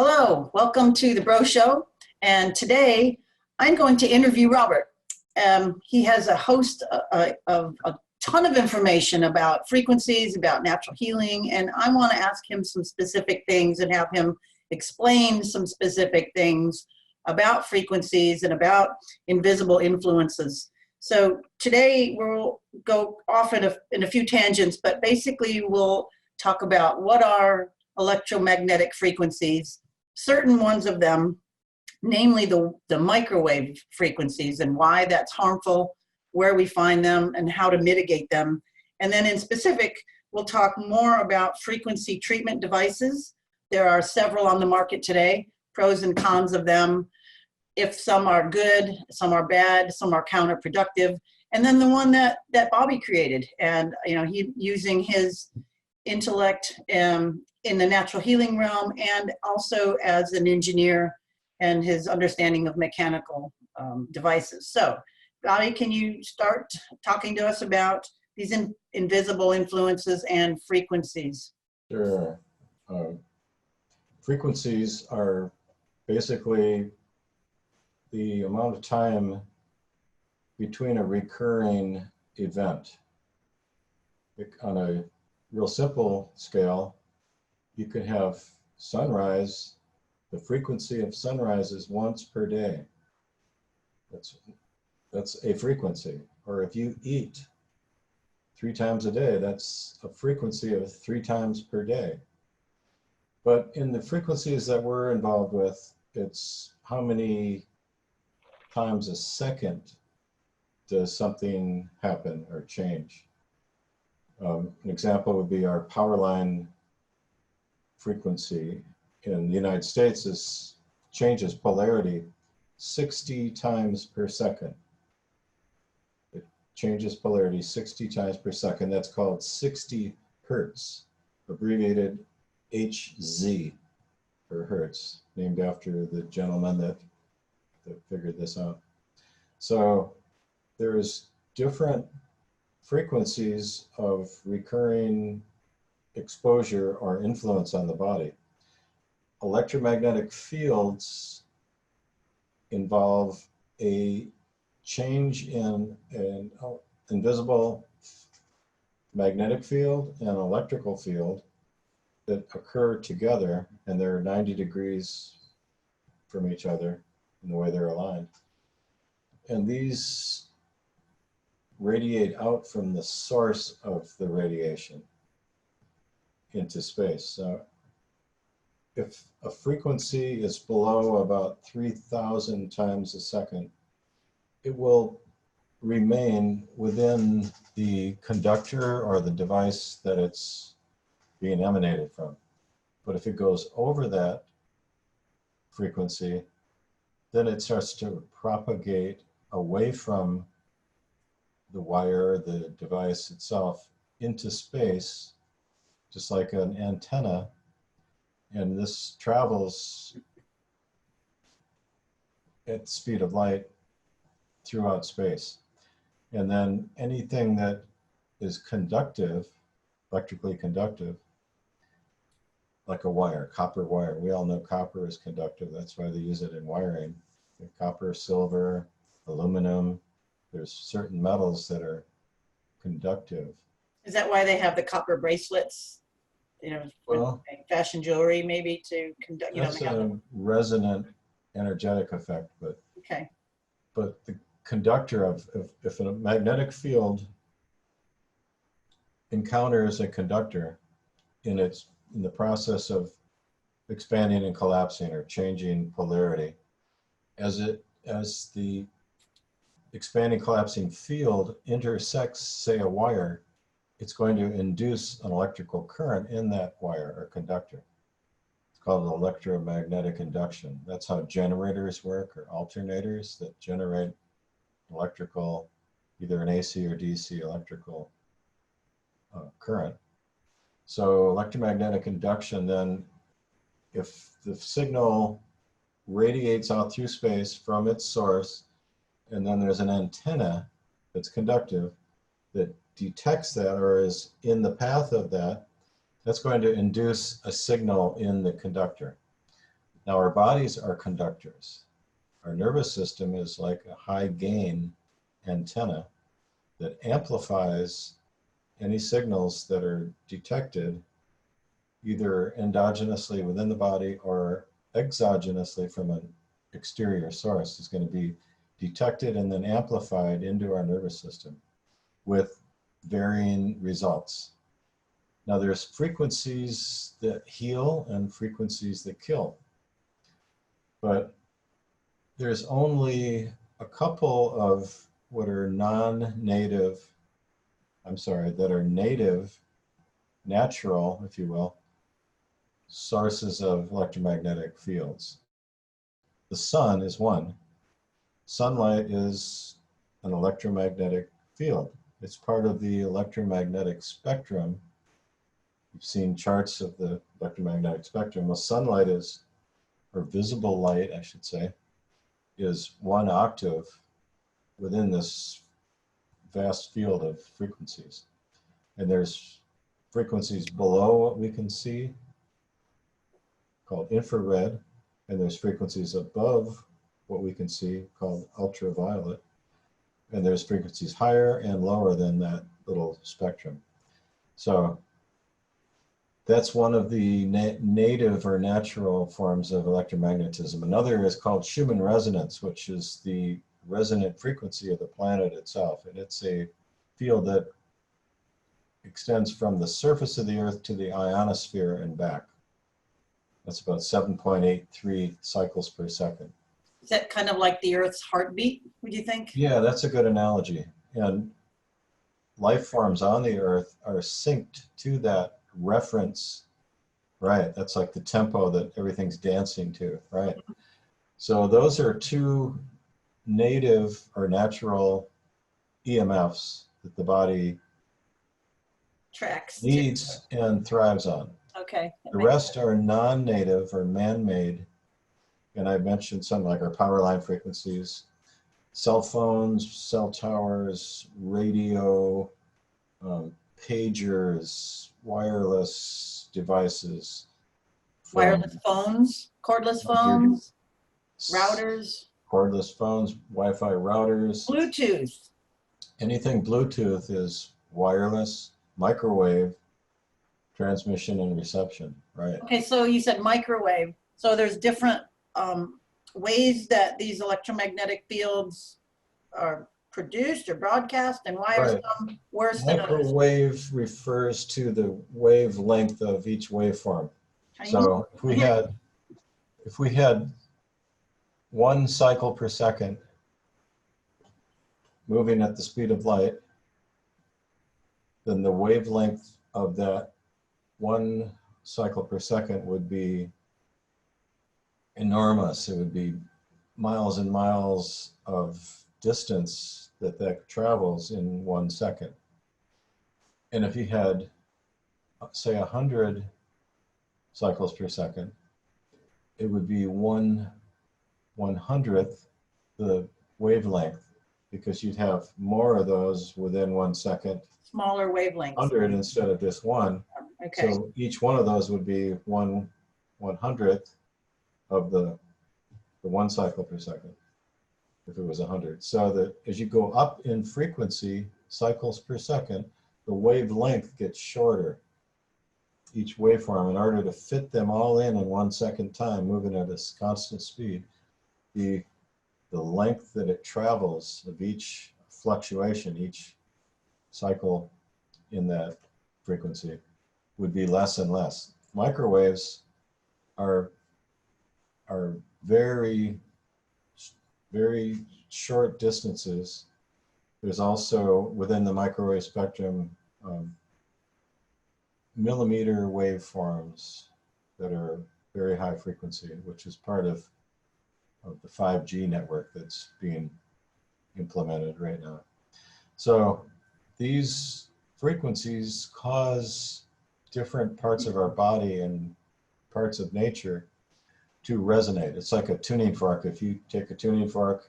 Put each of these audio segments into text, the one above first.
Hello, welcome to the Broe Show. And today I'm going to interview Robert. He has a host of a ton of information about frequencies, about natural healing, and I want to ask him some specific things and have him explain some specific things about frequencies and about invisible influences. So today we'll go off in a few tangents, but basically we'll talk about what are electromagnetic frequencies, certain ones of them, namely the microwave frequencies and why that's harmful, where we find them, and how to mitigate them. And then in specific, we'll talk more about frequency treatment devices. There are several on the market today, pros and cons of them, if some are good, some are bad, some are counterproductive. And then the one that Bobby created, and he using his intellect in the natural healing realm and also as an engineer and his understanding of mechanical devices. So Bobby, can you start talking to us about these invisible influences and frequencies? Sure. Frequencies are basically the amount of time between a recurring event. On a real simple scale, you could have sunrise. The frequency of sunrise is once per day. That's a frequency. Or if you eat 3 times a day, that's a frequency of 3 times per day. But in the frequencies that we're involved with, it's how many times a second does something happen or change. An example would be our power line frequency in the United States changes polarity 60 times per second. It changes polarity 60 times per second. That's called 60 hertz, abbreviated HZ for hertz, named after the gentleman that figured this out. So there's different frequencies of recurring exposure or influence on the body. Electromagnetic fields involve a change in an invisible magnetic field and electrical field that occur together, and they're 90 degrees from each other in the way they're aligned. And these radiate out from the source of the radiation into space. So if a frequency is below about 3,000 times a second, it will remain within the conductor or the device that it's being emanated from. But if it goes over that frequency, then it starts to propagate away from the wire, the device itself, into space, just like an antenna. And this travels at the speed of light throughout space. And then anything that is conductive, electrically conductive, like a wire, copper wire. We all know copper is conductive. That's why they use it in wiring. Copper, silver, aluminum. There's certain metals that are conductive. Is that why they have the copper bracelets? Well, fashion jewelry, maybe to conduct. That's a resonant energetic effect, but okay. But the conductor of if a magnetic field encounters a conductor in the process of expanding and collapsing or changing polarity, as the expanding collapsing field intersects, say, a wire, it's going to induce an electrical current in that wire or conductor. It's called electromagnetic induction. That's how generators work, or alternators that generate electrical, either an AC or DC electrical current. So electromagnetic induction, then, if the signal radiates out through space from its source, and then there's an antenna that's conductive that detects that or is in the path of that, that's going to induce a signal in the conductor. Now our bodies are conductors. Our nervous system is like a high gain antenna that amplifies any signals that are detected either endogenously within the body or exogenously from an exterior source. Is going to be detected and then amplified into our nervous system with varying results. Now there's frequencies that heal and frequencies that kill, but there's only a couple of what are non-native, that are native, natural, if you will, sources of electromagnetic fields. The sun is one. Sunlight is an electromagnetic field. It's part of the electromagnetic spectrum. You've seen charts of the electromagnetic spectrum. Well, sunlight is, or visible light, I should say, is 1 octave within this vast field of frequencies. And there's frequencies below what we can see, called infrared, and there's frequencies above what we can see, called ultraviolet, and there's frequencies higher and lower than that little spectrum. So that's one of the native or natural forms of electromagnetism. Another is called Schumann resonance, which is the resonant frequency of the planet itself. And it's a field that extends from the surface of the Earth to the ionosphere and back. That's about 7.83 cycles per second. Is that kind of like the Earth's heartbeat, would you think? Yeah, that's a good analogy. And life forms on the Earth are synced to that reference, right? That's like the tempo that everything's dancing to, right? So those are two native or natural EMFs that the body Tracks. needs and thrives on. Okay. The rest are non-native or man-made. And I mentioned something like our power line frequencies, cell phones, cell towers, radio, pagers, wireless devices. Wireless phones, cordless phones, routers. Cordless phones, Wi-Fi routers. Bluetooth. Anything Bluetooth is wireless, microwave, transmission and reception, right? Okay, so you said microwave. So there's different ways that these electromagnetic fields are produced or broadcast, and why are some worse than others? Microwave refers to the wavelength of each waveform. So if we had 1 cycle per second moving at the speed of light, then the wavelength of that 1 cycle per second would be enormous. It would be miles and miles of distance that travels in 1 second. And if you had, say, 100 cycles per second, it would be 1/100th the wavelength, because you'd have more of those within 1 second. Smaller wavelengths. 100 instead of just 1. Okay. So each one of those would be 1/100th of the 1 cycle per second, if it was 100. So that as you go up in frequency, cycles per second, the wavelength gets shorter. Each waveform, in order to fit them all in 1 second time, moving at a constant speed, the length that it travels of each fluctuation, each cycle in that frequency, would be less and less. Microwaves are very, very short distances. There's also, within the microwave spectrum, millimeter waveforms that are very high frequency, which is part of the 5G network that's being implemented right now. So these frequencies cause different parts of our body and parts of nature to resonate. It's like a tuning fork. If you take a tuning fork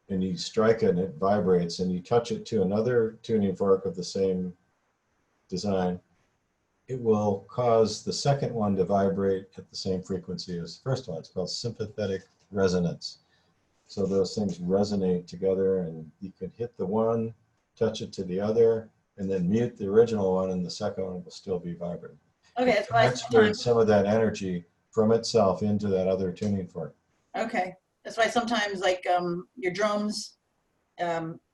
and you strike it and it vibrates, and you touch it to another tuning fork of the same design, it will cause the second one to vibrate at the same frequency as the first one. It's called sympathetic resonance. So those things resonate together, and you can hit the one, touch it to the other, and then mute the original one, and the second one will still be vibrating. Okay, It that's why transfers sometimes, some of that energy from itself into that other tuning fork. okay, that's why sometimes like your drums,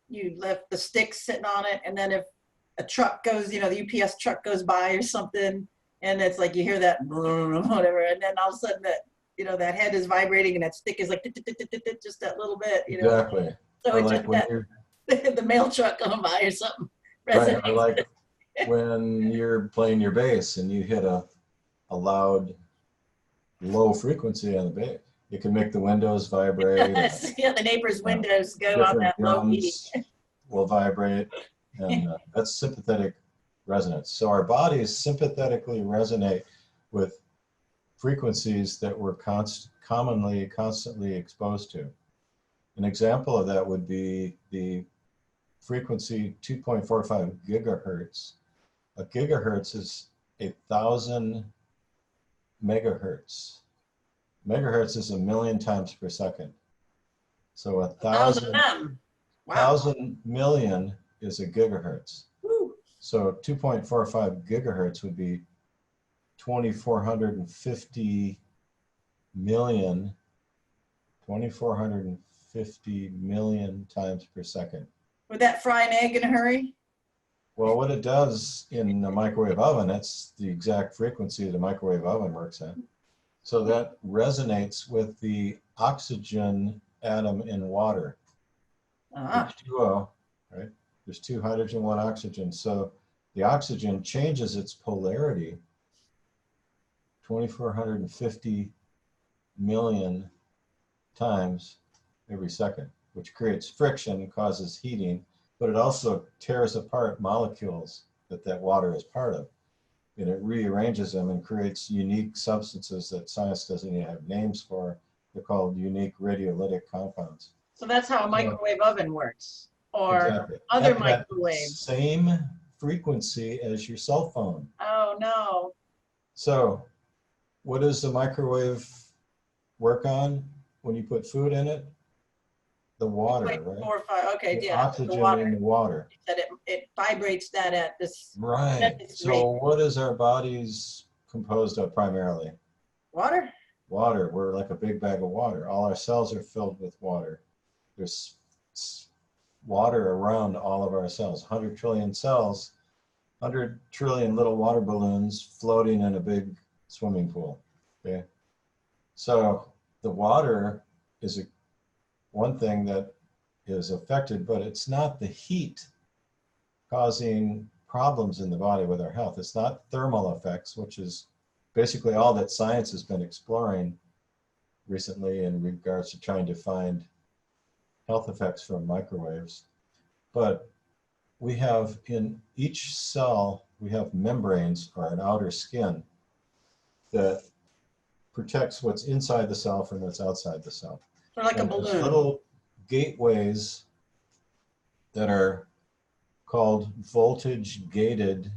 you left the sticks sitting on it, and then if a truck goes, you know, the UPS truck goes by or something, and it's like you hear that whatever, and then all of a sudden that, you know, that head is vibrating and that stick is like just that little bit, you know. Exactly. So Or it's like just when that you're the mail truck going by or something right, or resonates. like when you're playing your bass and you hit a loud low frequency on the bass. It can make the windows vibrate. Yeah, the neighbor's Uh, windows go on different that low key. drums will vibrate, and that's sympathetic resonance. So our bodies sympathetically resonate with frequencies that we're constantly exposed to. An example of that would be the frequency 2.45 gigahertz. A gigahertz is 1,000 megahertz. Megahertz is 1,000,000 times per second. So 1,000 of them. Wow. 1,000 million is a gigahertz. Woo. So 2.45 gigahertz would be 2,450 million, 2,450 million times per second. Would that fry an egg in a hurry? Well, what it does in a microwave oven, that's the exact frequency the microwave oven works at. So that resonates with the oxygen atom in water. H2O, right? There's 2 hydrogen, 1 oxygen. So the oxygen changes its polarity 2,450 million times every second, which creates friction and causes heating, but it also tears apart molecules that water is part of. And it rearranges them and creates unique substances that science doesn't even have names for. They're called unique radiolytic compounds. So that's how a microwave oven works, or Exactly. other At that microwaves. same frequency as your cell phone. Oh no. So what does the microwave work on when you put food in it? The water, Like right? 4 or 5. Okay, The yeah. oxygen The water. in the water. That it vibrates that at this. Right. At this So rate. what is our bodies composed of primarily? Water. Water. We're like a big bag of water. All our cells are filled with water. There's water around all of our cells. 100 trillion cells, 100 trillion little water balloons floating in a big swimming pool. Okay. So the water is one thing that is affected, but it's not the heat causing problems in the body with our health. It's not thermal effects, which is basically all that science has been exploring recently in regards to trying to find health effects from microwaves. But we have in each cell, we have membranes or an outer skin that protects what's inside the cell from what's outside the cell. Or like And a there's balloon. little gateways that are called voltage gated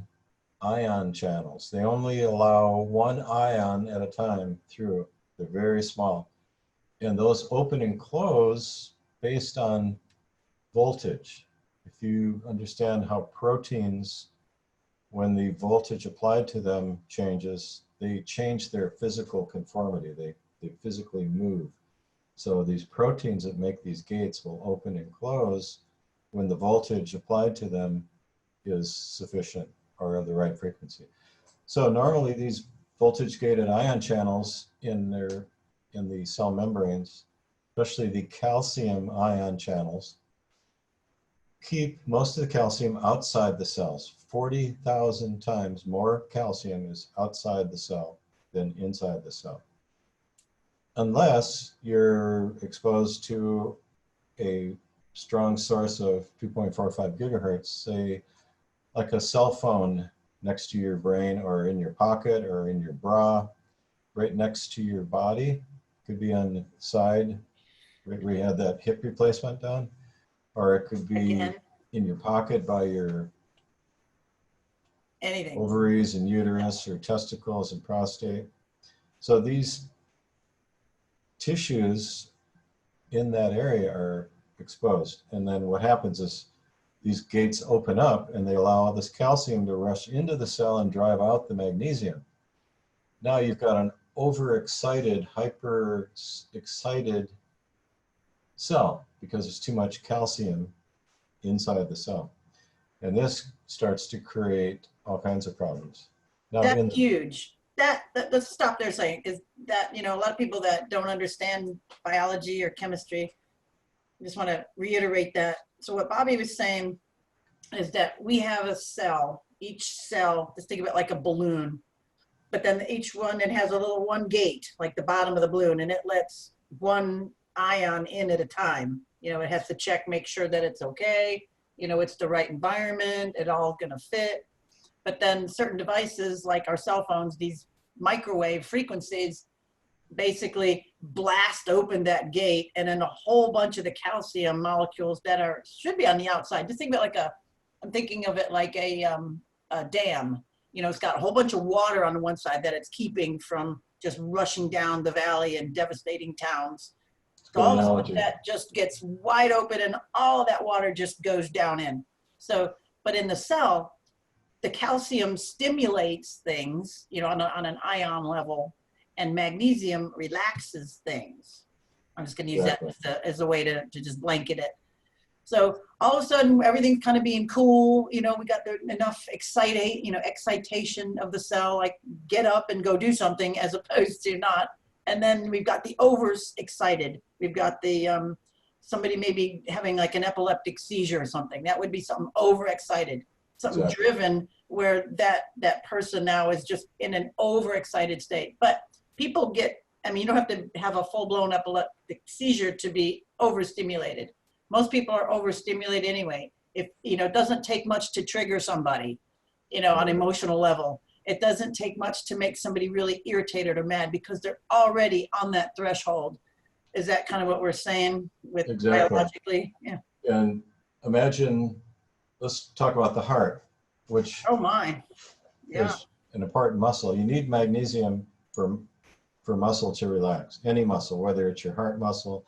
ion channels. They only allow 1 ion at a time through. They're very small. And those open and close based on voltage. If you understand how proteins, when the voltage applied to them changes, they change their physical conformity. They physically move. So these proteins that make these gates will open and close when the voltage applied to them is sufficient or of the right frequency. So normally these voltage gated ion channels in the cell membranes, especially the calcium ion channels, keep most of the calcium outside the cells. 40,000 times more calcium is outside the cell than inside the cell. Unless you're exposed to a strong source of 2.45 gigahertz, say like a cell phone next to your brain or in your pocket or in your bra, right next to your body. Could be on the side, right where you had that hip replacement done, or it could be Again. in your pocket by your Anything. ovaries and uterus or testicles and prostate. So these tissues in that area are exposed. And then what happens is these gates open up and they allow all this calcium to rush into the cell and drive out the magnesium. Now you've got an overexcited, hyper excited cell because there's too much calcium inside the cell. And this starts to create all kinds of problems. Now, That's huge. Let's stop there saying is that, you know, a lot of people that don't understand biology or chemistry, I just want to reiterate that. So what Bobby was saying is that we have a cell, each cell, just think of it like a balloon, but then each one, it has a little one gate, like the bottom of the balloon, and it lets one ion in at a time. You know, it has to check, make sure that it's okay, you know, it's the right environment, it all gonna fit. But then certain devices like our cell phones, these microwave frequencies basically blast open that gate, and then a whole bunch of the calcium molecules that should be on the outside. Just think about like I'm thinking of it like a dam. You know, it's got a whole bunch of water on the one side that it's keeping from just rushing down the valley and devastating towns. So all of that just gets wide open and all of that water just goes down in. So, but in the cell, the calcium stimulates things, you know, on an ion level, and magnesium relaxes things. I'm just going to use that as a way to just blanket it. So all of a sudden, everything's kind of being cool. You know, we got enough excitation of the cell, like get up and go do something as opposed to not. And then we've got the overexcited. We've got the somebody maybe having like an epileptic seizure or something. That would be something overexcited, something driven where that person now is just in an overexcited state. But people get, I mean, you don't have to have a full-blown epileptic seizure to be overstimulated. Most people are overstimulated anyway. If, you know, it doesn't take much to trigger somebody, you know, on an emotional level. It doesn't take much to make somebody really irritated or mad because they're already on that threshold. Is that kind of what we're saying with biologically? Yeah. And imagine, let's talk about the heart, which is an important muscle. You need magnesium for muscle to relax. Any muscle, whether it's your heart muscle,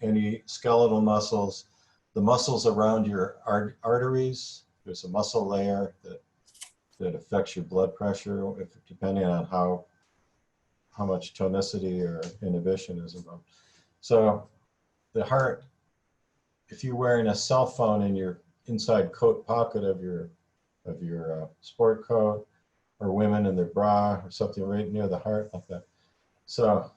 any skeletal muscles, the muscles around your arteries. There's a muscle layer that affects your blood pressure, depending on how much tonicity or inhibition is involved. So the heart, if you're wearing a cell phone in your inside coat pocket of your sport coat, or women in their bra or something right near the heart like that. So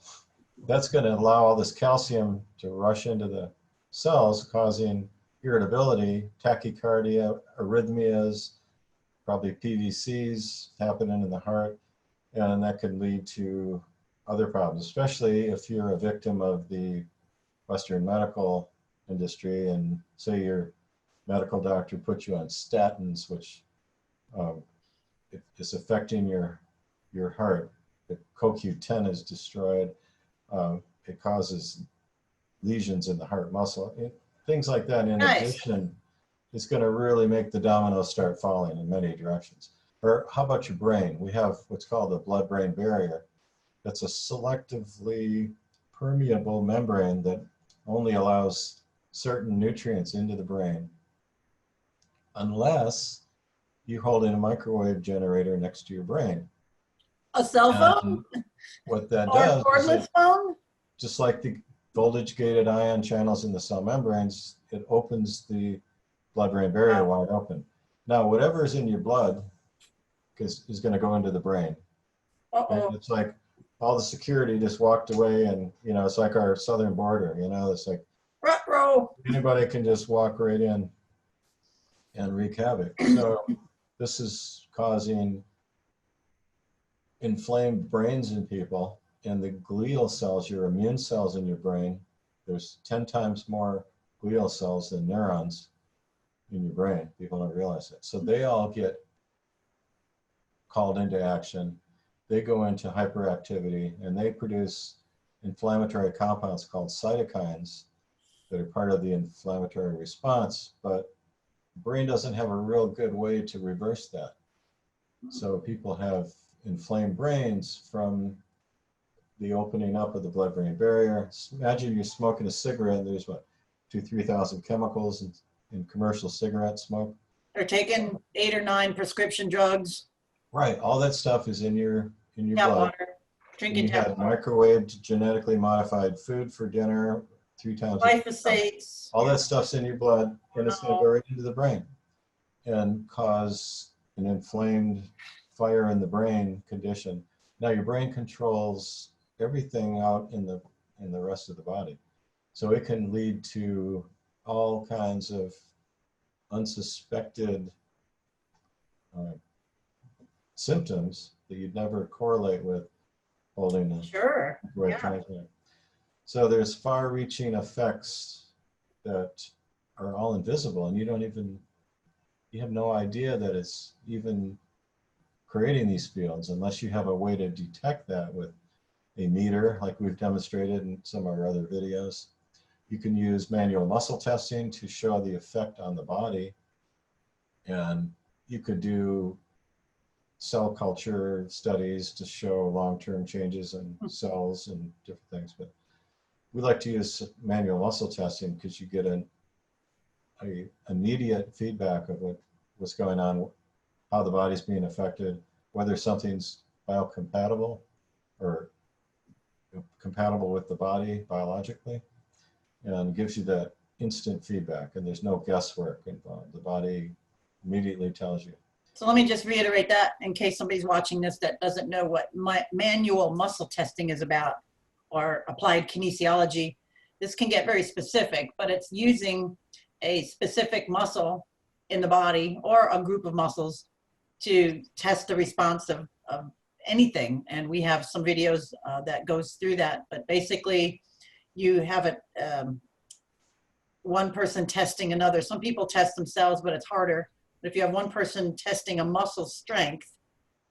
that's going to allow all this calcium to rush into the cells, causing irritability, tachycardia, arrhythmias, probably PVCs happening in the heart, and that could lead to other problems, especially if you're a victim of the Western medical industry and say your medical doctor puts you on statins, which is affecting your heart. The CoQ10 is destroyed. It causes lesions in the heart muscle. Things like that in addition is going to really make the dominoes start falling in many directions. Or how about your brain? We have what's called the blood-brain barrier. That's a selectively permeable membrane that only allows certain nutrients into the brain unless you hold in a microwave generator next to your brain. A cell phone? What that or does a cordless phone? Just like the voltage-gated ion channels in the cell membranes, it opens the blood-brain barrier wide open. Now, whatever is in your blood is going to go into the brain. And it's like all the security just walked away, and you know, it's like our southern border. You know, it's like anybody can just walk right in and wreak havoc. So this is causing inflamed brains in people, and the glial cells, your immune cells in your brain, there's 10 times more glial cells than neurons in your brain. People don't realize it. So they all get called into action. They go into hyperactivity, and they produce inflammatory compounds called cytokines that are part of the inflammatory response, but the brain doesn't have a real good way to reverse that. So people have inflamed brains from the opening up of the blood-brain barrier. Imagine you're smoking a cigarette and there's what, 3,000 chemicals in commercial cigarette smoke. They're taking 8 or 9 prescription drugs, Right, all that stuff is in your tap blood. water, And drinking you tap had water, microwaved, genetically modified food for dinner 3 times a day. glyphosates. All that stuff's in your blood and it's going to No. go right into the brain and cause an inflamed fire in the brain condition. Now your brain controls everything out in the rest of the body. So it can lead to all kinds of unsuspected symptoms that you'd never correlate with holding a Sure. right Yeah. transplant. So there's far-reaching effects that are all invisible, and you have no idea that it's even creating these fields unless you have a way to detect that with a meter, like we've demonstrated in some of our other videos. You can use manual muscle testing to show the effect on the body, and you could do cell culture studies to show long-term changes in cells and different things. But we like to use manual muscle testing because you get an immediate feedback of what's going on, how the body's being affected, whether something's biocompatible or compatible with the body biologically, and gives you that instant feedback, and there's no guesswork involved. The body immediately tells you. So let me just reiterate that in case somebody's watching this that doesn't know what manual muscle testing is about, or applied kinesiology. This can get very specific, but it's using a specific muscle in the body or a group of muscles to test the response of anything. And we have some videos that goes through that. But basically, you have one person testing another. Some people test themselves, but it's harder. But if you have one person testing a muscle strength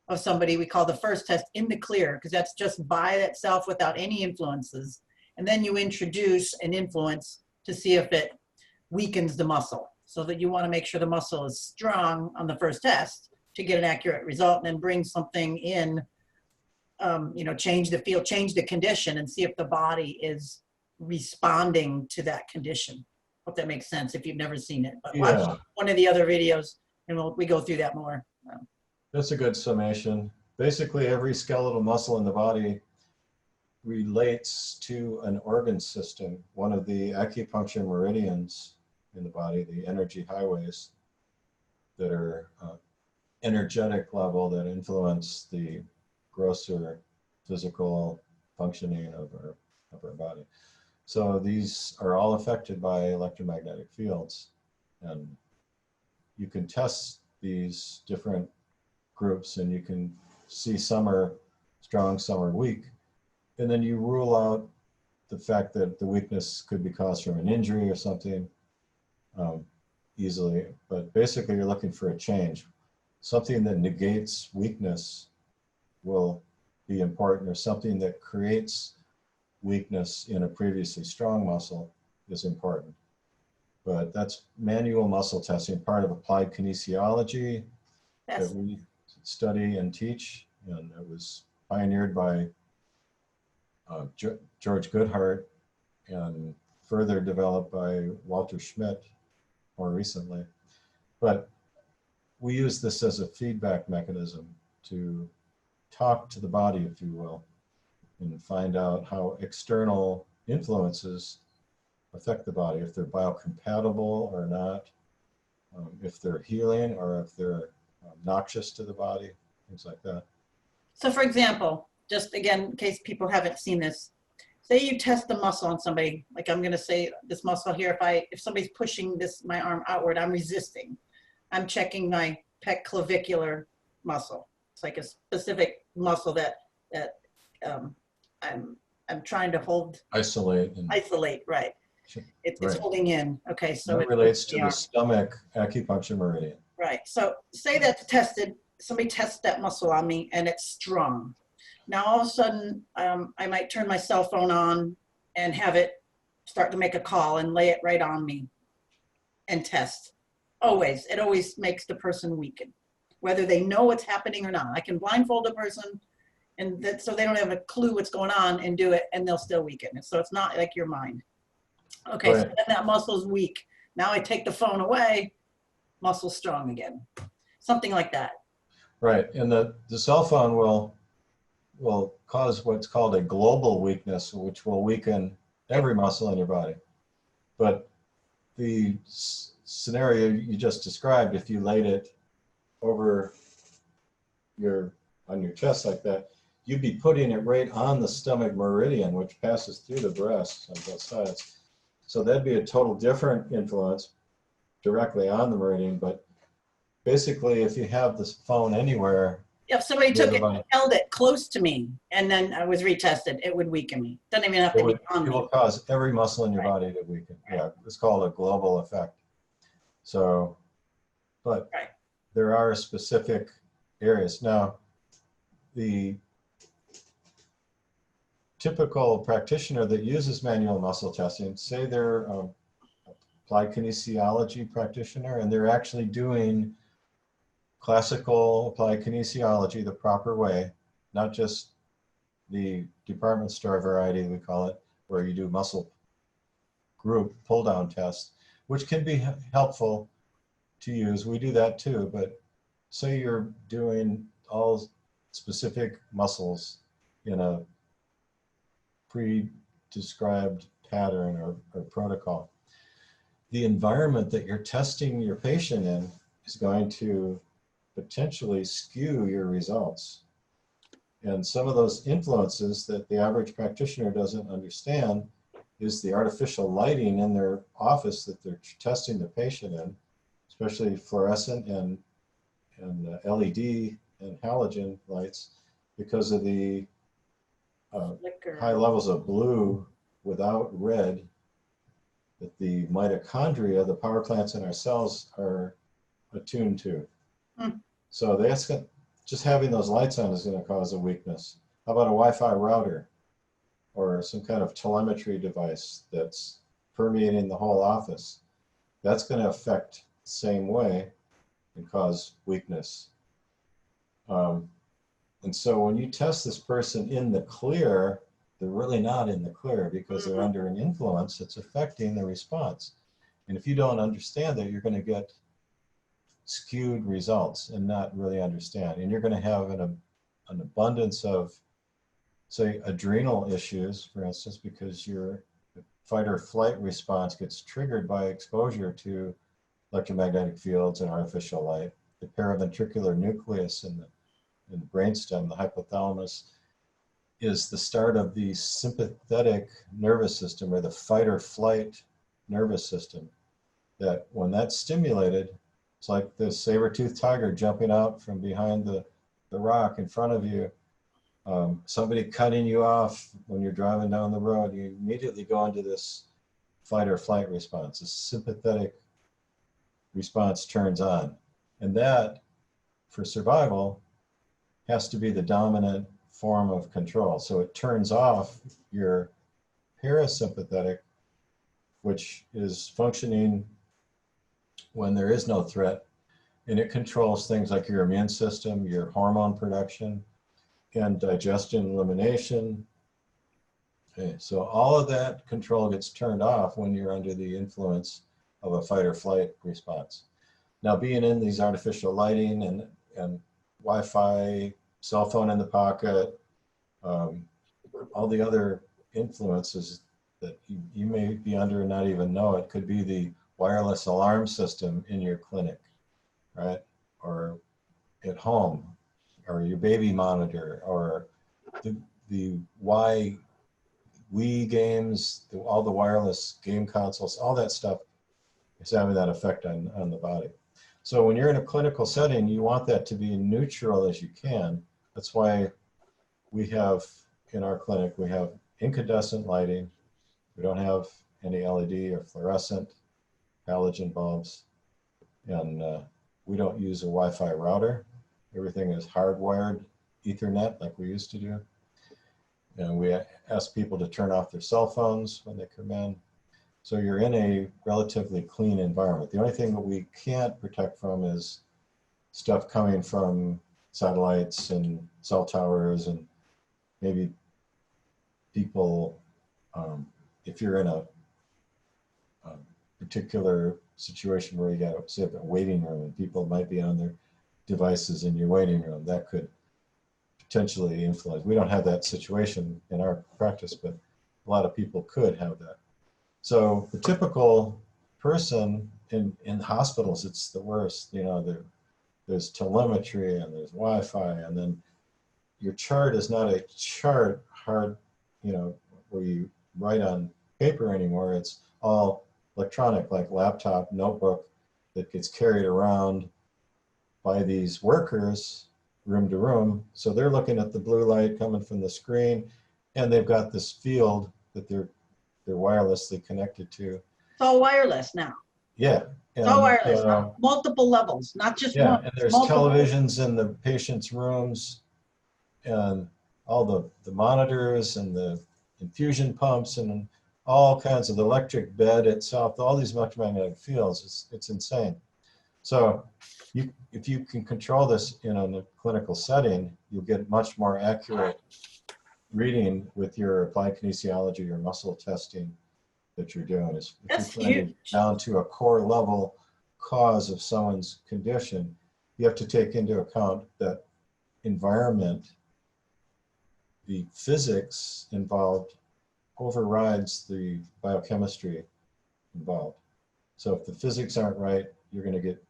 of somebody, we call the first test in the clear, because that's just by itself without any influences. And then you introduce an influence to see if it weakens the muscle, so that you want to make sure the muscle is strong on the first test to get an accurate result, and then bring something in, change the field, change the condition, and see if the body is responding to that condition. Hope that makes sense if you've never seen it. But watch one of the other videos and we go through that more. That's a good summation. Basically, every skeletal muscle in the body relates to an organ system, one of the acupuncture meridians in the body, the energy highways that are energetic level that influence the grosser physical functioning of our body. So these are all affected by electromagnetic fields, and you can test these different groups and you can see some are strong, some are weak, and then you rule out the fact that the weakness could be caused from an injury or something easily. But basically you're looking for a change. Something that negates weakness will be important, or something that creates weakness in a previously strong muscle is important. But that's manual muscle testing, part of applied kinesiology that we study and teach. And it was pioneered by George Goodhart and further developed by Walter Schmidt more recently. But we use this as a feedback mechanism to talk to the body, if you will, and find out how external influences affect the body, if they're biocompatible or not, if they're healing or if they're noxious to the body, things like that. So for example, just again, in case people haven't seen this, say you test the muscle on somebody, like I'm gonna say this muscle here, if somebody's pushing my arm outward, I'm resisting. I'm checking my pec clavicular muscle. It's like a specific muscle that I'm trying to hold. Isolate. Isolate, right. It's holding in. Okay, so it relates to the stomach acupuncture meridian. Right. So say that's tested. Somebody tests that muscle on me and it's strong. Now all of a sudden, I might turn my cell phone on and have it start to make a call and lay it right on me and test. It always makes the person weaken. whether they know what's happening or not. I can blindfold a person and that, so they don't have a clue what's going on and do it, and they'll still weaken it. So it's not like your mind. Okay, so Right. then that muscle's weak. Now I take the phone away, muscle's strong again. Something like that. Right, and the cell phone will cause what's called a global weakness, which will weaken every muscle in your body. But the scenario you just described, if you laid it over on your chest like that, you'd be putting it right on the stomach meridian, which passes through the breast on both sides. So that'd be a total different influence directly on the meridian. But basically, if you have this phone anywhere, If somebody took it and held it close to me and then I was retested, it would weaken me. Doesn't even have to be on it me. will cause every muscle in your body to weaken. Yeah, it's called a global effect. So, but there are specific areas. Now, the typical practitioner that uses manual muscle testing, say they're applied kinesiology practitioner, and they're actually doing classical applied kinesiology the proper way, not just the department store variety, we call it, where you do muscle group pull down tests, which can be helpful to use. We do that too, but say you're doing all specific muscles in a pre-described pattern or protocol. The environment that you're testing your patient in is going to potentially skew your results. And some of those influences that the average practitioner doesn't understand is the artificial lighting in their office that they're testing the patient in, especially fluorescent and LED and halogen lights, because of the high levels of blue without red that the mitochondria, the power plants in our cells, are attuned to. So that's just having those lights on is going to cause a weakness. How about a Wi-Fi router or some kind of telemetry device that's permeating the whole office? That's going to affect the same way and cause weakness. And so when you test this person in the clear, they're really not in the clear because they're under an influence that's affecting the response. And if you don't understand that, you're going to get skewed results and not really understand. And you're going to have an abundance of, say, adrenal issues, for instance, because your fight or flight response gets triggered by exposure to electromagnetic fields and artificial light. The paraventricular nucleus in the brainstem, the hypothalamus, is the start of the sympathetic nervous system, or the fight or flight nervous system, that when that's stimulated, it's like the saber-toothed tiger jumping out from behind the rock in front of you. Somebody cutting you off when you're driving down the road, you immediately go into this fight or flight response. This sympathetic response turns on. And that, for survival, has to be the dominant form of control. So it turns off your parasympathetic, which is functioning when there is no threat, and it controls things like your immune system, your hormone production, and digestion, elimination. Okay, so all of that control gets turned off when you're under the influence of a fight or flight response. Now, being in these artificial lighting and Wi-Fi, cell phone in the pocket, all the other influences that you may be under and not even know it, could be the wireless alarm system in your clinic, right? Or at home, or your baby monitor, or the Wii games, all the wireless game consoles, all that stuff is having that effect on the body. So when you're in a clinical setting, you want that to be neutral as you can. That's why we have, in our clinic, we have incandescent lighting. We don't have any LED or fluorescent halogen bulbs. And we don't use a Wi-Fi router. Everything is hardwired Ethernet like we used to do. And we ask people to turn off their cell phones when they come in. So you're in a relatively clean environment. The only thing that we can't protect from is stuff coming from satellites and cell towers, and maybe people, if you're in a particular situation where you got, say, a waiting room and people might be on their devices in your waiting room, that could potentially influence. We don't have that situation in our practice, but a lot of people could have that. So the typical person in hospitals, it's the worst. You know, there's telemetry and there's Wi-Fi, and then your chart is not a chart hard, you know, where you write on paper anymore. It's all electronic, like laptop, notebook, that gets carried around by these workers room to room. So they're looking at the blue light coming from the screen, and they've got this field that they're wirelessly connected to. It's all wireless now. Yeah. It's all wireless, multiple levels, not just one. And there's televisions in the patient's rooms, and all the monitors and the infusion pumps and all kinds of the electric bed itself, all these electromagnetic fields, it's insane. So if you can control this in a clinical setting, you'll get much more accurate reading with your applied kinesiology or muscle testing that you're doing. If you're trying to down to a core level cause of someone's condition, you have to take into account that environment, the physics involved overrides the biochemistry involved. So if the physics aren't right, you're going to get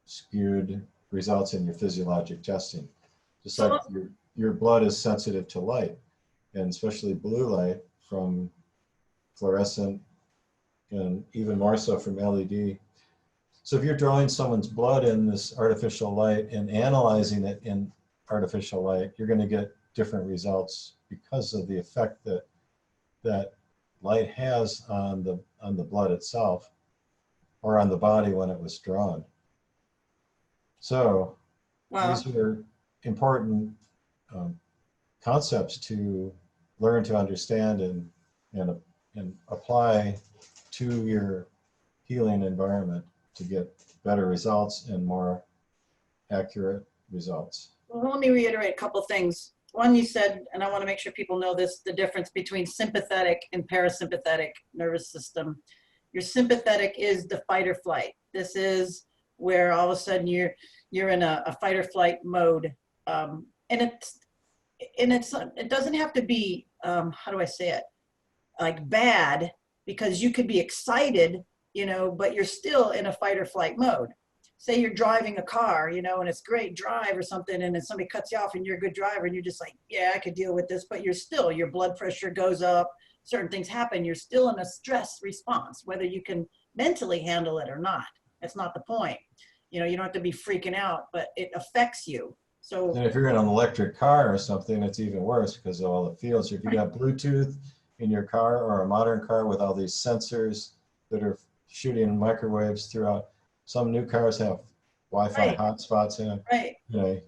skewed results in your physiologic testing. Just like your blood is sensitive to light, and especially blue light from fluorescent, and even more so from LED. So if you're drawing someone's blood in this artificial light and analyzing it in artificial light, you're going to get different results because of the effect that light has on the blood itself, or on the body when it was drawn. So these are important concepts to learn to understand and apply to your healing environment to get better results and more accurate results. Well, let me reiterate a couple things. One, you said, and I want to make sure people know this, the difference between sympathetic and parasympathetic nervous system. Your sympathetic is the fight or flight. This is where all of a sudden you're in a fight or flight mode. And it doesn't have to be, how do I say it, like bad, because you could be excited, you know, but you're still in a fight or flight mode. Say you're driving a car, you know, and it's great drive or something, and then somebody cuts you off and you're a good driver and you're just like, yeah, I could deal with this, but your blood pressure goes up, certain things happen, you're still in a stress response, whether you can mentally handle it or not. That's not the point. You know, you don't have to be freaking out, but it affects you. So, and if you're in an electric car or something, it's even worse because of all the fields. If you got Bluetooth in your car, or a modern car with all these sensors that are shooting microwaves throughout, some new cars have Wi-Fi hotspots in it. Right. You know,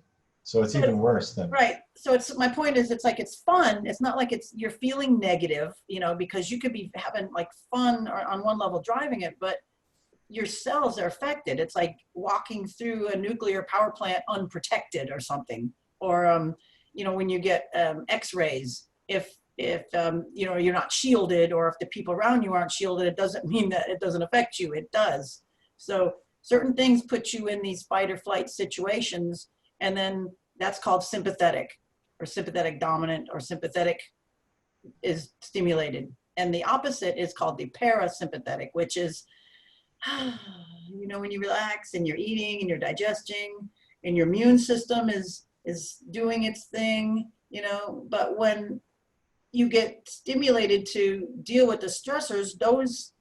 so it's even worse than. Right. So my point is, it's like, it's fun. It's not like you're feeling negative, you know, because you could be having like fun or on one level driving it, but your cells are affected. It's like walking through a nuclear power plant unprotected or something. Or, you know, when you get x-rays, if you know, you're not shielded, or if the people around you aren't shielded, it doesn't mean that it doesn't affect you. It does. So certain things put you in these fight or flight situations, and then that's called sympathetic, or sympathetic dominant, or sympathetic is stimulated. And the opposite is called the parasympathetic, which is, you know, when you relax and you're eating and you're digesting and your immune system is doing its thing, you know, but when you get stimulated to deal with the stressors, those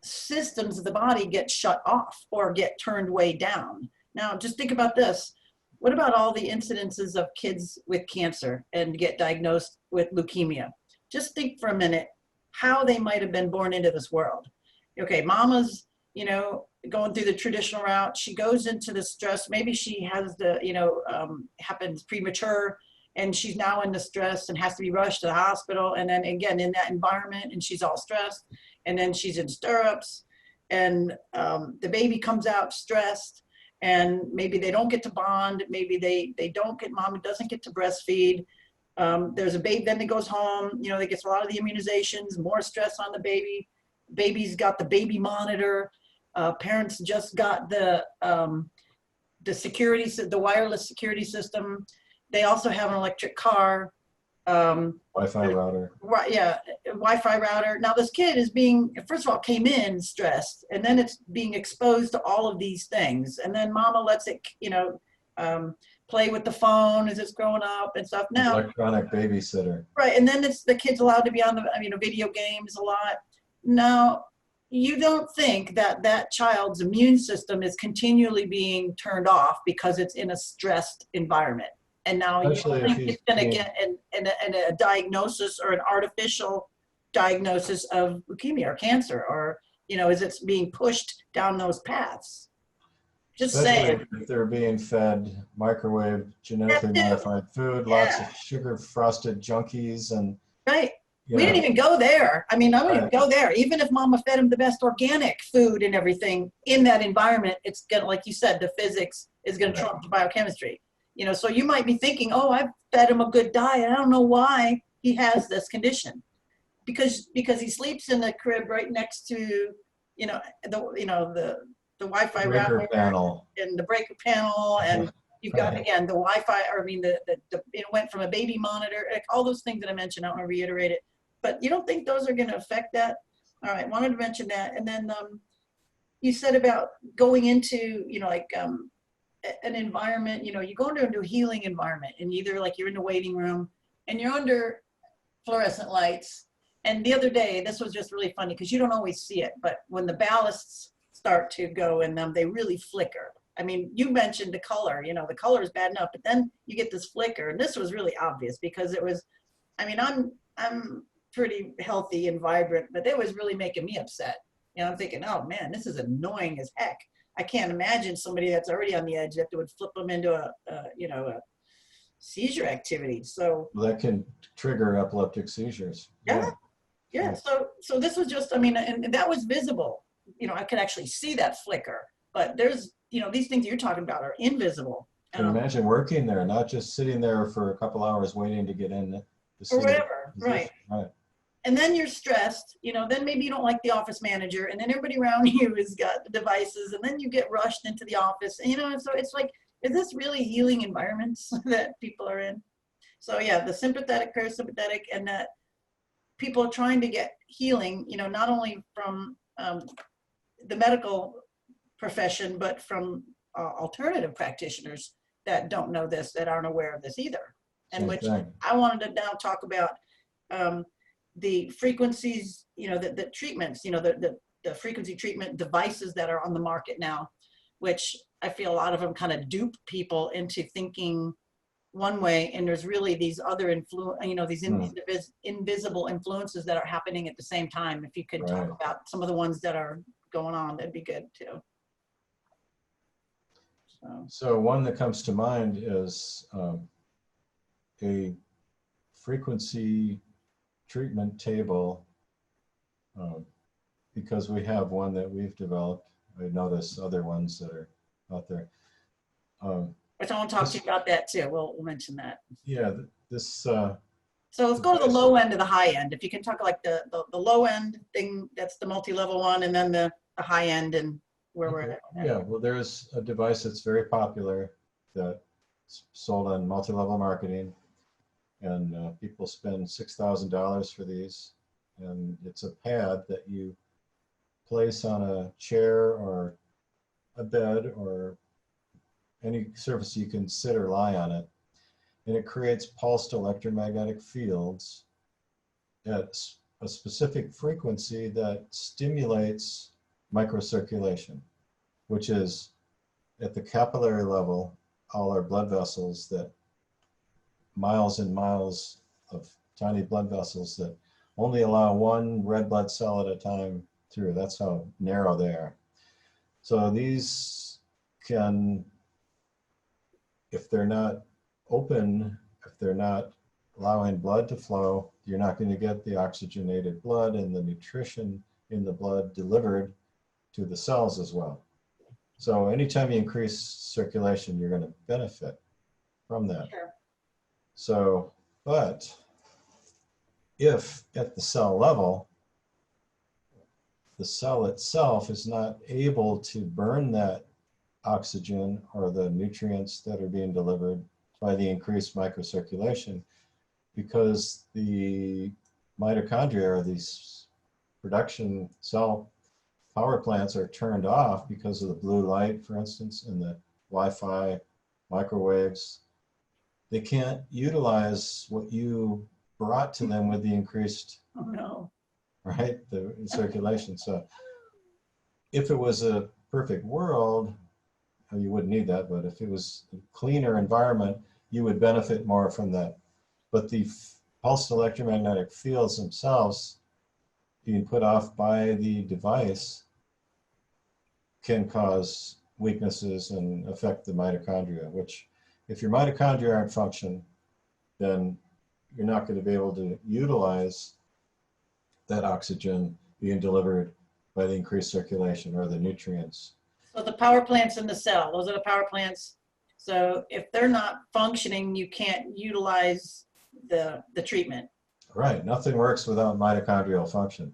systems of the body get shut off or get turned way down. Now, just think about this. What about all the incidences of kids with cancer and get diagnosed with leukemia? Just think for a minute how they might have been born into this world. Okay, mama's, you know, going through the traditional route. She goes into the stress. Maybe she has the, you know, happens premature, and she's now in the stress and has to be rushed to the hospital. And then again, in that environment, and she's all stressed. And then she's in stirrups, and the baby comes out stressed. and maybe they don't get to bond. Maybe they don't get, mom doesn't get to breastfeed. There's a baby then that goes home, you know, that gets a lot of the immunizations, more stress on the baby. Baby's got the baby monitor. Parents just got the security, the wireless security system. They also have an electric car. Wi-Fi router. Right, yeah, Wi-Fi router. Now this kid is being, first of all, came in stressed, and then it's being exposed to all of these things. And then mama lets it, you know, play with the phone as it's growing up and stuff. Now, Electronic babysitter. right, and then it's the kid's allowed to be on the, you know, video games a lot. Now, you don't think that that child's immune system is continually being turned off because it's in a stressed environment. And now you Especially don't if think he's it's going to being- get a diagnosis or an artificial diagnosis of leukemia or cancer, or, you know, is it being pushed down those paths? Just Especially saying. if they're being fed microwave, genetically That too. modified food, lots of sugar frosted junkies, and Right. you We know, didn't even go there. I mean, I don't even Right. go there. Even if mama fed him the best organic food and everything in that environment, it's gonna, like you said, the physics is gonna Right. trump the biochemistry. You know, so you might be thinking, oh, I've fed him a good diet. I don't know why he has this condition. Because he sleeps in the crib right next to, the Wi-Fi breaker router panel. and the breaker panel, and you've got, again, the Wi-Fi, or I mean, it went from a baby monitor, like all those things that I mentioned. I don't want to reiterate it, but you don't think those are going to affect that? All right, wanted to mention that. And then you said about going into, you know, like an environment, you know, you go into a healing environment, and either like you're in the waiting room and you're under fluorescent lights. And the other day, this was just really funny because you don't always see it, but when the ballasts start to go in them, they really flicker. I mean, you mentioned the color, you know, the color is bad enough, but then you get this flicker, and this was really obvious because it was, I mean, I'm pretty healthy and vibrant, but it was really making me upset. You know, I'm thinking, oh man, this is annoying as heck. I can't imagine somebody that's already on the edge that would flip them into a seizure activity. So That can trigger epileptic seizures. yeah. So this was just, I mean, and that was visible. You know, I could actually see that flicker, but there's, you know, these things you're talking about are invisible. Can you imagine working there, not just sitting there for a couple hours waiting to get in to see or whatever, right? Right. And then you're stressed, you know, then maybe you don't like the office manager, and then everybody around you has got the devices, and then you get rushed into the office, and, you know, so it's like, is this really healing environments that people are in? So yeah, the sympathetic, parasympathetic, and that people are trying to get healing, you know, not only from the medical profession, but from alternative practitioners that don't know this, that aren't aware of this either. And Same which thing. I wanted to now talk about the frequencies, you know, the treatments, you know, the frequency treatment devices that are on the market now, which I feel a lot of them kind of dupe people into thinking one way, and there's really these other these invisible influences that are happening at the same time. If you could talk about some of the ones that are going on, that'd be good too. So one that comes to mind is a frequency treatment table, because we have one that we've developed. I know there's other ones that are out there. Which I want to talk to you about that too. We'll mention that. Yeah, this. So let's go to the low end to the high end. If you can talk like the low end thing, that's the multi-level one, and then the high end and where we're at. Yeah, well, there's a device that's very popular that's sold on multi-level marketing, and people spend $6,000 for these, and it's a pad that you place on a chair or a bed or any surface you can sit or lie on it, and it creates pulsed electromagnetic fields at a specific frequency that stimulates microcirculation, which is at the capillary level, all our blood vessels, that miles and miles of tiny blood vessels that only allow one red blood cell at a time through. That's how narrow they are. So these can, if they're not open, if they're not allowing blood to flow, you're not going to get the oxygenated blood and the nutrition in the blood delivered to the cells as well. So anytime you increase circulation, you're going to benefit from that. Sure. So, but if at the cell level, the cell itself is not able to burn that oxygen or the nutrients that are being delivered by the increased microcirculation, because the mitochondria, or these production cell power plants, are turned off because of the blue light, for instance, and the Wi-Fi, microwaves. They can't utilize what you brought to them with the increased, Oh, no. right, the circulation. So if it was a perfect world, you wouldn't need that, but if it was a cleaner environment, you would benefit more from that. But the pulsed electromagnetic fields themselves being put off by the device can cause weaknesses and affect the mitochondria, which if your mitochondria aren't function, then you're not going to be able to utilize that oxygen being delivered by the increased circulation or the nutrients. So the power plants in the cell, those are the power plants. So if they're not functioning, you can't utilize the treatment. Right, nothing works without mitochondrial function.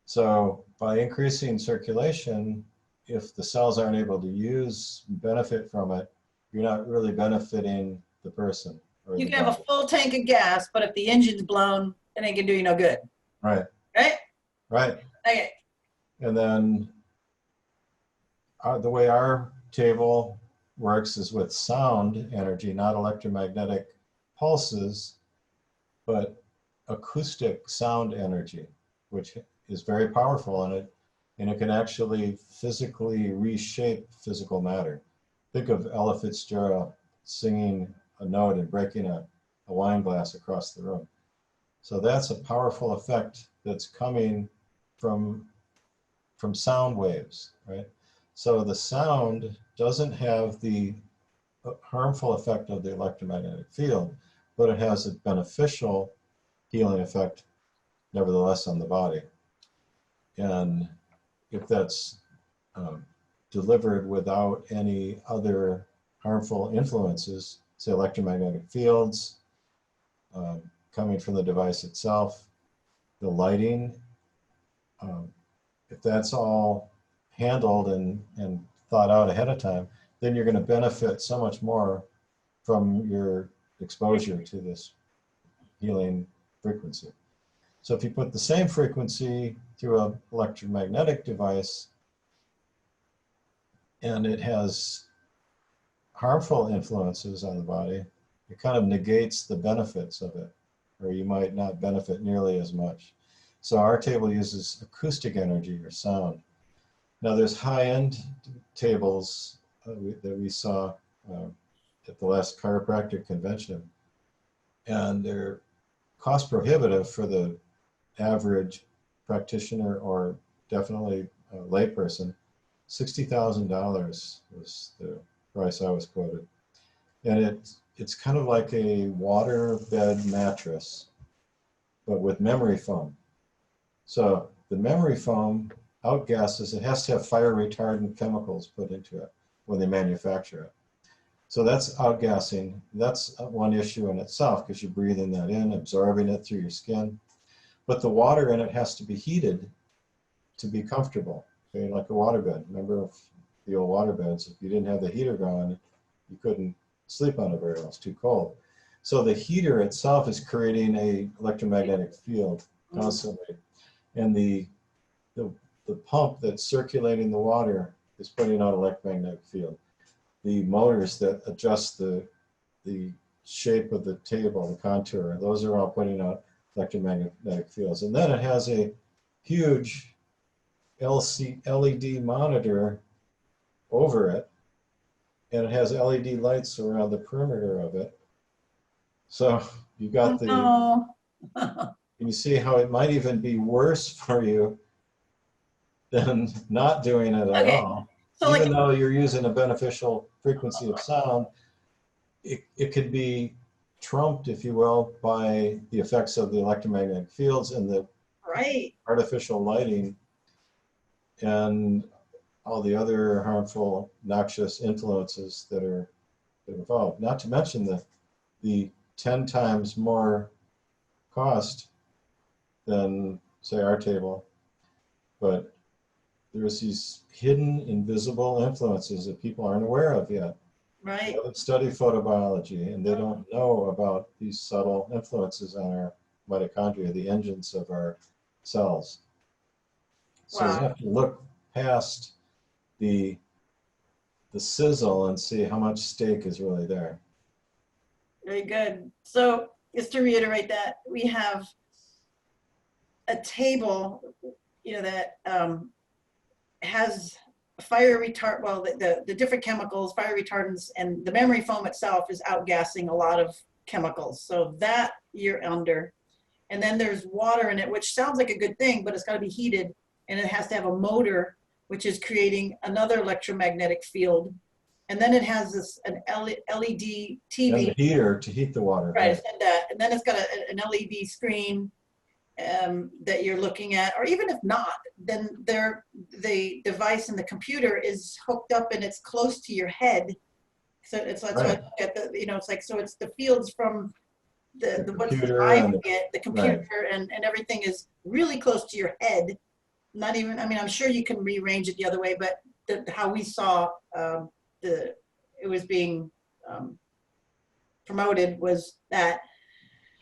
So by increasing circulation, if the cells aren't able to benefit from it, you're not really benefiting the person. You can have a full tank of gas, but if the engine's blown, it ain't gonna do you no good. Right. Right? Right. Okay. And then the way our table works is with sound energy, not electromagnetic pulses, but acoustic sound energy, which is very powerful in it, and it can actually physically reshape physical matter. Think of Ella Fitzgerald singing a note and breaking a wine glass across the room. So that's a powerful effect that's coming from sound waves, right? So the sound doesn't have the harmful effect of the electromagnetic field, but it has a beneficial healing effect nevertheless on the body. And if that's delivered without any other harmful influences, say electromagnetic fields coming from the device itself, the lighting, if that's all handled and thought out ahead of time, then you're going to benefit so much more from your exposure to this healing frequency. So if you put the same frequency through an electromagnetic device and it has harmful influences on the body, it kind of negates the benefits of it, or you might not benefit nearly as much. So our table uses acoustic energy or sound. Now there's high-end tables that we saw at the last chiropractic convention, and they're cost prohibitive for the average practitioner or definitely a layperson. $60,000 was the price I was quoted. And it's kind of like a water bed mattress, but with memory foam. So the memory foam outgasses, it has to have fire retardant chemicals put into it when they manufacture it. So that's outgassing. That's one issue in itself because you're breathing that in, absorbing it through your skin. But the water in it has to be heated to be comfortable, okay, like a waterbed. Remember the old waterbeds, if you didn't have the heater going, you couldn't sleep on it very well, it's too cold. So the heater itself is creating a electromagnetic field constantly. And the pump that's circulating the water is putting out electromagnetic field. The motors that adjust the shape of the table, the contour, those are all putting out electromagnetic fields. And then it has a huge LED monitor over it, and it has LED lights around the perimeter of it. So you got and you see how it might even be worse for you than not doing it at all. So even though you're using a beneficial frequency of sound, it could be trumped, if you will, by the effects of the electromagnetic fields and the artificial lighting. And all the other harmful, noxious influences that are involved. Not to mention the 10 times more cost than, say, our table. But there's these hidden, invisible influences that people aren't aware of yet. Right. They haven't studied photobiology, and they don't know about these subtle influences on our mitochondria, the engines of our cells. So Wow. you have to look past the sizzle and see how much steak is really there. Very good. So just to reiterate that, we have a table, that has fire retard, well, the different chemicals, fire retardants, and the memory foam itself is outgassing a lot of chemicals. So that you're under. And then there's water in it, which sounds like a good thing, but it's got to be heated, and it has to have a motor, which is creating another electromagnetic field. And then it has an LED TV. And the heater to heat the water. Right, and then it's got an LED screen that you're looking at, or even if not, then the device in the computer is hooked up and it's close to your head. So it's like, Right. it's like, so it's the fields from the what's computer driving it, the computer, right. and everything is really close to your head. Not even, I mean, I'm sure you can rearrange it the other way, but how we saw it was being promoted was that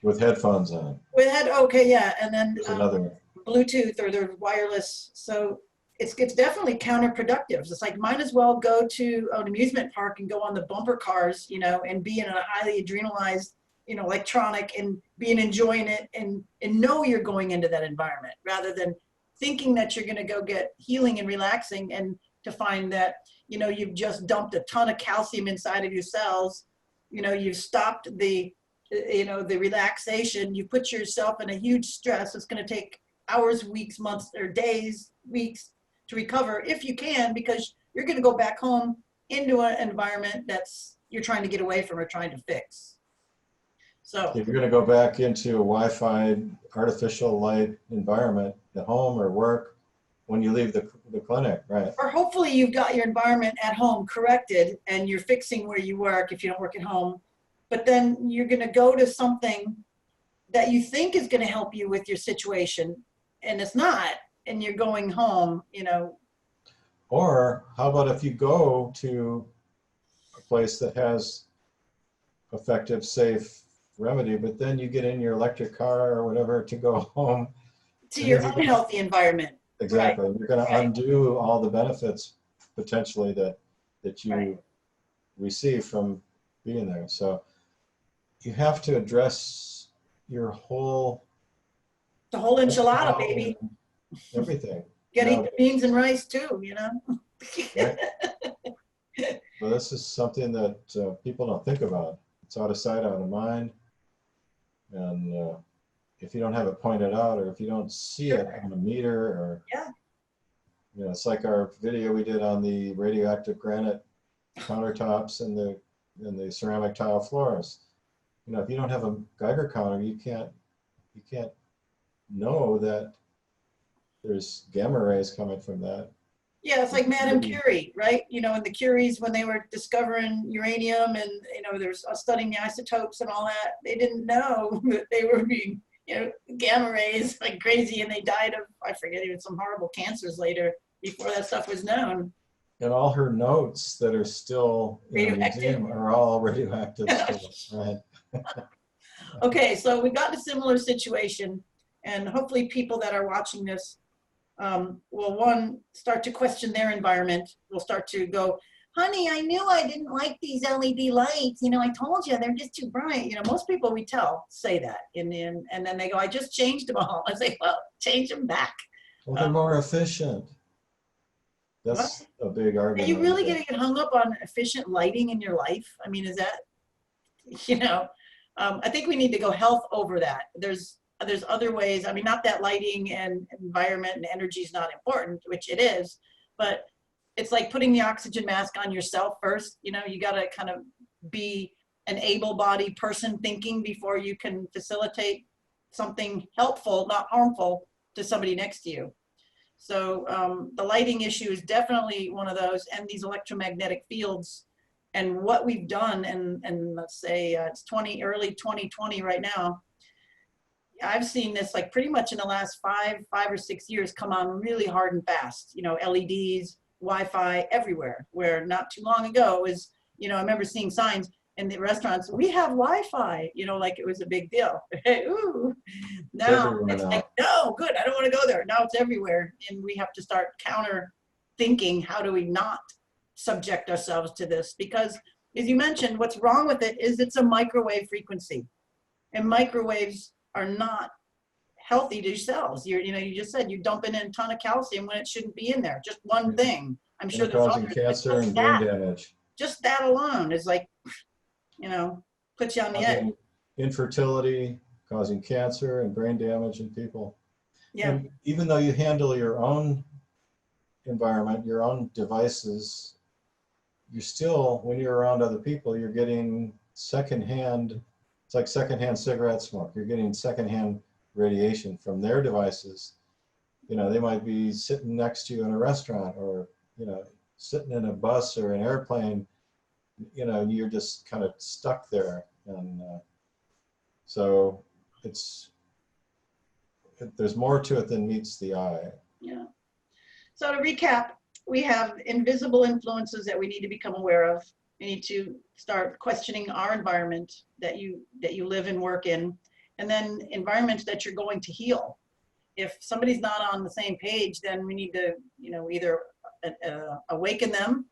With headphones on. Okay, yeah, and then There's another. Bluetooth or the wireless. So it's definitely counterproductive. It's like, might as well go to an amusement park and go on the bumper cars, and be in a highly adrenalized, electronic, and enjoying it and know you're going into that environment, rather than thinking that you're going to go get healing and relaxing, and to find that, you've just dumped a ton of calcium inside of your cells. You've stopped the relaxation. You put yourself in a huge stress. It's going to take hours, weeks, months, or days, weeks to recover, if you can, because you're going to go back home into an environment you're trying to get away from or trying to fix. So If you're going to go back into a Wi-Fi, artificial light environment at home or work when you leave the clinic, right? Or hopefully you've got your environment at home corrected and you're fixing where you work if you don't work at home. But then you're going to go to something that you think is going to help you with your situation, and it's not, and you're going home, Or how about if you go to a place that has effective, safe remedy, but then you get in your electric car or whatever to go home. to your unhealthy environment. Exactly. Right. You're going to Right. undo all the benefits potentially that you Right. receive from being there. So you have to address your whole The whole enchilada, baby. everything. Get Now, eat the beans and rice too, right? Well, this is something that people don't think about. It's out of sight, out of mind. And if you don't have it pointed out, or if you don't see it on a meter, or Yeah. it's like our video we did on the radioactive granite countertops and the ceramic tile floors. If you don't have a Geiger counter, you can't know that there's gamma rays coming from that. Yeah, it's like Madame Curie, right? And the Curies, when they were discovering uranium and, there's studying the isotopes and all that, they didn't know that they were being, gamma rays like crazy, and they died of, I forget, even some horrible cancers later before that stuff was known. And all her notes that are still in the museum are all radioactive still, right? Okay, so we got a similar situation, and hopefully people that are watching this will start to question their environment. Will start to go, honey, I knew I didn't like these LED lights. I told you they're just too bright. Most people we tell say that, and then they go, I just changed them all. I say, well, change them back. Well, they're more efficient. That's a big argument. Are you really going to get hung up on efficient lighting in your life? I mean, is that, I think we need to go health over that. There's other ways. I mean, not that lighting and environment and energy is not important, which it is, but it's like putting the oxygen mask on yourself first. You got to kind of be an able-bodied person thinking before you can facilitate something helpful, not harmful, to somebody next to you. So the lighting issue is definitely one of those, and these electromagnetic fields. And what we've done, and let's say it's early 2020 right now, I've seen this like pretty much in the last five or 6 years come on really hard and fast. You know, LEDs, Wi-Fi everywhere. Where not too long ago was, you know, I remember seeing signs in the restaurants, we have Wi-Fi, you know, like it was a big deal. Ooh. Now it's like, no, good, I don't want to go there. Now it's everywhere, and we have to start counter thinking, how do we not subject ourselves to this? Because as you mentioned, what's wrong with it is it's a microwave frequency, and microwaves are not healthy to your cells. You know, you just said you're dumping in a ton of calcium when it shouldn't be in there. Just one thing. I'm sure there's causing cancer and brain damage. Just that alone is like, you know, puts you on the edge. Infertility, causing cancer and brain damage in people. Yeah. And even though you handle your own environment, your own devices, you're still, when you're around other people, you're getting secondhand, it's like secondhand cigarette smoke. You're getting secondhand radiation from their devices. You know, they might be sitting next to you in a restaurant, or, you know, sitting in a bus or an airplane, you know, you're just kind of stuck there. And so there's more to it than meets the eye. Yeah. So to recap, we have invisible influences that we need to become aware of. We need to start questioning our environment that you live and work in, and then environments that you're going to heal. If somebody's not on the same page, then we need to, you know, either awaken them,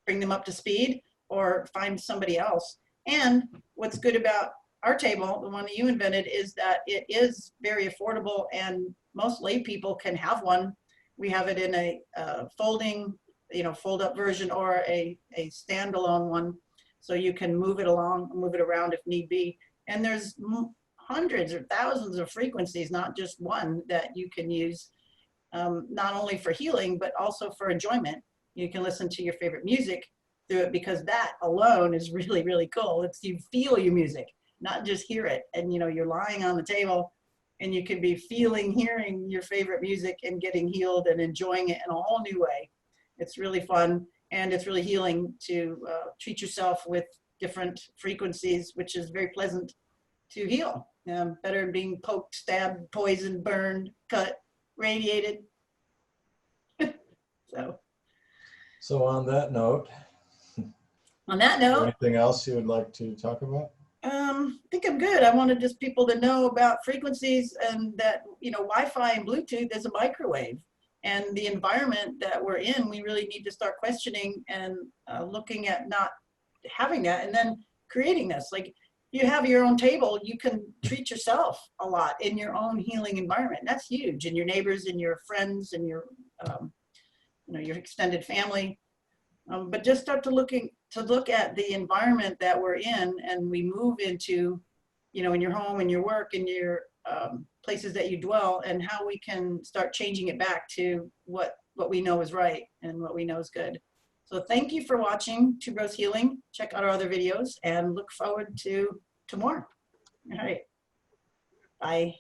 bring them up to speed, or find somebody else. And what's good about our table, the one that you invented, is that it is very affordable, and most lay people can have one. We have it in a folding, you know, fold up version, or a standalone one. So you can move it along, move it around if need be. And there's hundreds or thousands of frequencies, not just one, that you can use, not only for healing, but also for enjoyment. You can listen to your favorite music through it, because that alone is really, really cool. It's, you feel your music, not just hear it. And, you know, you're lying on the table and you can be hearing your favorite music and getting healed and enjoying it in a whole new way. It's really fun, and it's really healing to treat yourself with different frequencies, which is very pleasant to heal. Better than being poked, stabbed, poisoned, burned, cut, radiated. So on that note, anything else you would like to talk about? I think I'm good. I wanted just people to know about frequencies, and that, you know, Wi-Fi and Bluetooth is a microwave, and the environment that we're in, we really need to start questioning and looking at not having that, and then creating this. Like, you have your own table, you can treat yourself a lot in your own healing environment. That's huge. And your neighbors and your friends and your, you know, your extended family. But just start to look at the environment that we're in, and we move into, you know, in your home, in your work, in your places that you dwell, and how we can start changing it back to what we know is right and what we know is good. So thank you for watching Two Bros Healing. Check out our other videos and look forward to more. All right. Bye.